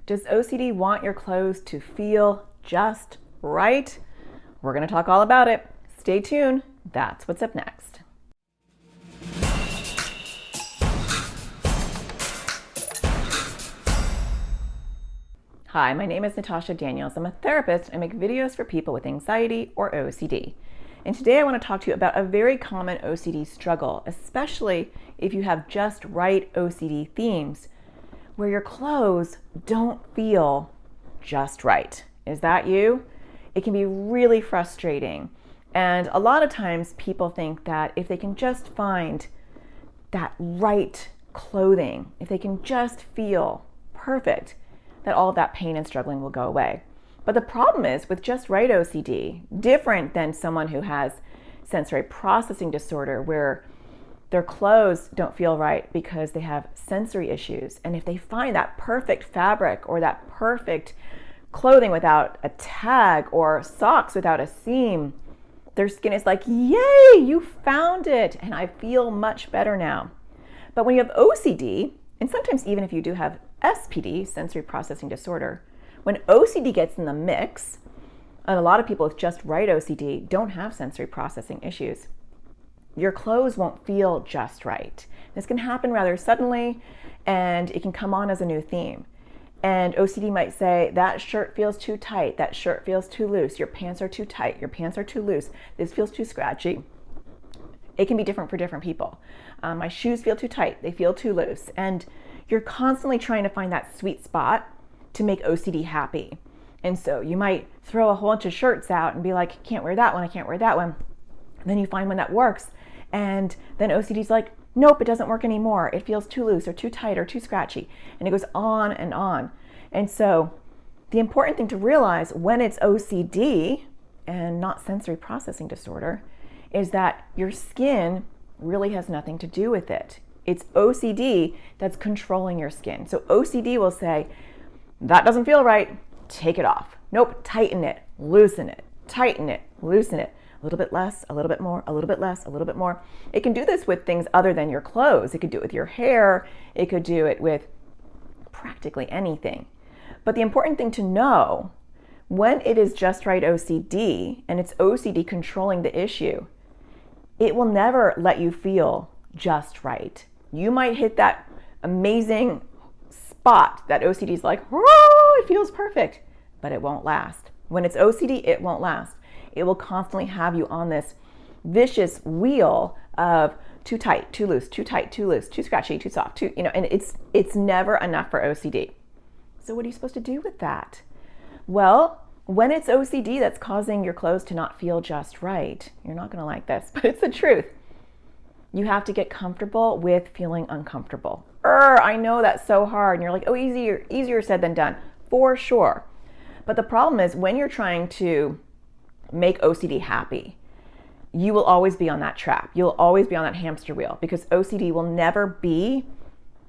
Does OCD want your clothes to feel just right? We're going to talk all about it. Stay tuned. That's what's up next. Hi, my name is Natasha Daniels. I'm a therapist and make videos for people with anxiety or OCD. And today I want to talk to you about a very common OCD struggle, especially if you have just right OCD themes, where your clothes don't feel just right. Is that you? It can be really frustrating. And a lot of times people think that if they can just find that right clothing, if they can just feel perfect, that all of that pain and struggling will go away. But the problem is with just right OCD, different than someone who has sensory processing disorder where their clothes don't feel right because they have sensory issues. And if they find that perfect fabric or that perfect clothing without a tag or socks without a seam, their skin is like, yay, you found it, and I feel much better now. But when you have OCD, and sometimes even if you do have SPD, sensory processing disorder, when OCD gets in the mix, and a lot of people with just right OCD don't have sensory processing issues, your clothes won't feel just right. This can happen rather suddenly, and it can come on as a new theme. And OCD might say, that shirt feels too tight, that shirt feels too loose, your pants are too tight, your pants are too loose, this feels too scratchy. It can be different for different people. My shoes feel too tight, they feel too loose. And you're constantly trying to find that sweet spot to make OCD happy. And so you might throw a whole bunch of shirts out and be like, can't wear that one, I can't wear that one. And then you find one that works. And then OCD's like, nope, it doesn't work anymore. It feels too loose or too tight or too scratchy. And it goes on and on. And so the important thing to realize when it's OCD and not sensory processing disorder is that your skin really has nothing to do with it. It's OCD that's controlling your skin. So OCD will say, that doesn't feel right, take it off. Nope, tighten it, loosen it, tighten it, loosen it. A little bit less, a little bit more, a little bit less, a little bit more. It can do this with things other than your clothes. It could do it with your hair. It could do it with practically anything. But the important thing to know, when it is just right OCD and it's OCD controlling the issue, it will never let you feel just right. You might hit that amazing spot that OCD is like, oh, it feels perfect, but it won't last. When it's OCD, it won't last. It will constantly have you on this vicious wheel of too tight, too loose, too tight, too loose, too scratchy, too soft, and it's never enough for OCD. So what are you supposed to do with that? Well, when it's OCD that's causing your clothes to not feel just right, you're not going to like this, but it's the truth. You have to get comfortable with feeling uncomfortable. I know that's so hard. And you're like, oh, easier said than done, for sure. But the problem is when you're trying to make OCD happy, you will always be on that trap. You'll always be on that hamster wheel because OCD will never be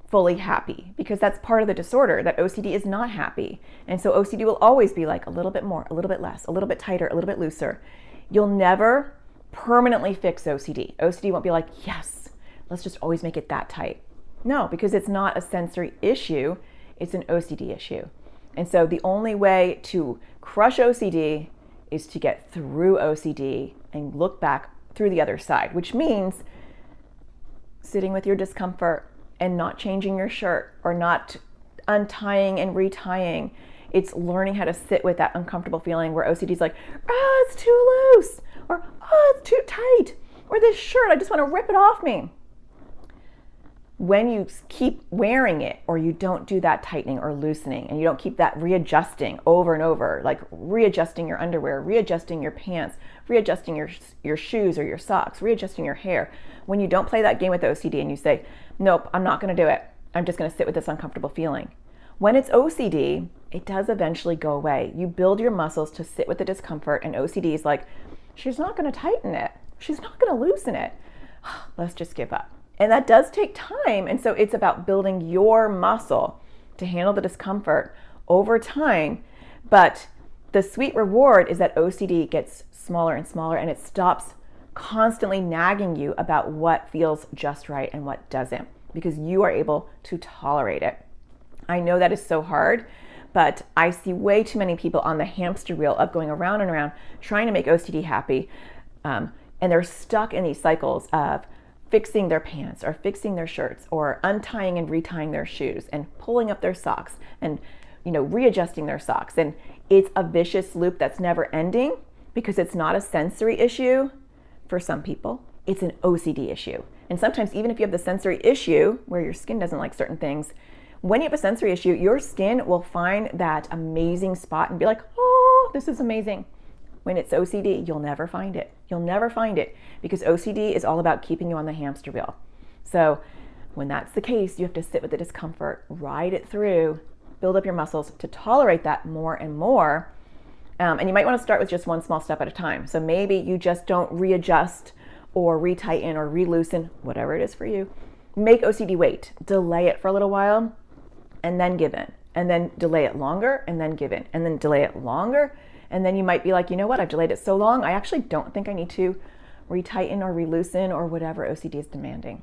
fully happy because that's part of the disorder, that OCD is not happy. And so OCD will always be like a little bit more, a little bit less, a little bit tighter, a little bit looser. You'll never permanently fix OCD. OCD won't be like, yes, let's just always make it that tight. No, because it's not a sensory issue, it's an OCD issue. And so the only way to crush OCD is to get through OCD and look back through the other side, which means sitting with your discomfort and not changing your shirt or not untying and retying. It's learning how to sit with that uncomfortable feeling where OCD's like, oh, it's too loose, or oh, it's too tight, or this shirt, I just want to rip it off me. When you keep wearing it or you don't do that tightening or loosening and you don't keep that readjusting over and over, like readjusting your underwear, readjusting your pants, readjusting your shoes or your socks, readjusting your hair, when you don't play that game with OCD and you say, nope, I'm not going to do it, I'm just going to sit with this uncomfortable feeling. When it's OCD, it does eventually go away. You build your muscles to sit with the discomfort, and OCD is like, she's not going to tighten it, she's not going to loosen it, let's just give up. And that does take time. And so it's about building your muscle to handle the discomfort over time. But the sweet reward is that OCD gets smaller and smaller and it stops constantly nagging you about what feels just right and what doesn't, because you are able to tolerate it. I know that is so hard, But I see way too many people on the hamster wheel of going around and around trying to make OCD happy. And they're stuck in these cycles of fixing their pants or fixing their shirts or untying and retying their shoes and pulling up their socks and readjusting their socks. And it's a vicious loop that's never ending because it's not a sensory issue for some people. It's an OCD issue. And sometimes even if you have the sensory issue where your skin doesn't like certain things, when you have a sensory issue, your skin will find that amazing spot and be like, oh, this is amazing. When it's OCD, you'll never find it. You'll never find it because OCD is all about keeping you on the hamster wheel. So when that's the case, you have to sit with the discomfort, ride it through, build up your muscles to tolerate that more and more. And you might want to start with just one small step at a time. So maybe you just don't readjust or retighten or reloosen, whatever it is for you. Make OCD wait. Delay it for a little while and then give in. And then delay it longer and then give in. And then delay it longer. And then you might be like, you know what? I've delayed it so long, I actually don't think I need to retighten or reloosen or whatever OCD is demanding.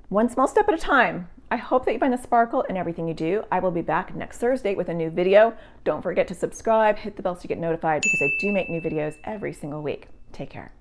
One small step at a time. I hope that you find the sparkle in everything you do. I will be back next Thursday with a new video. Don't forget to subscribe, hit the bell so you get notified because I do make new videos every single week. Take care.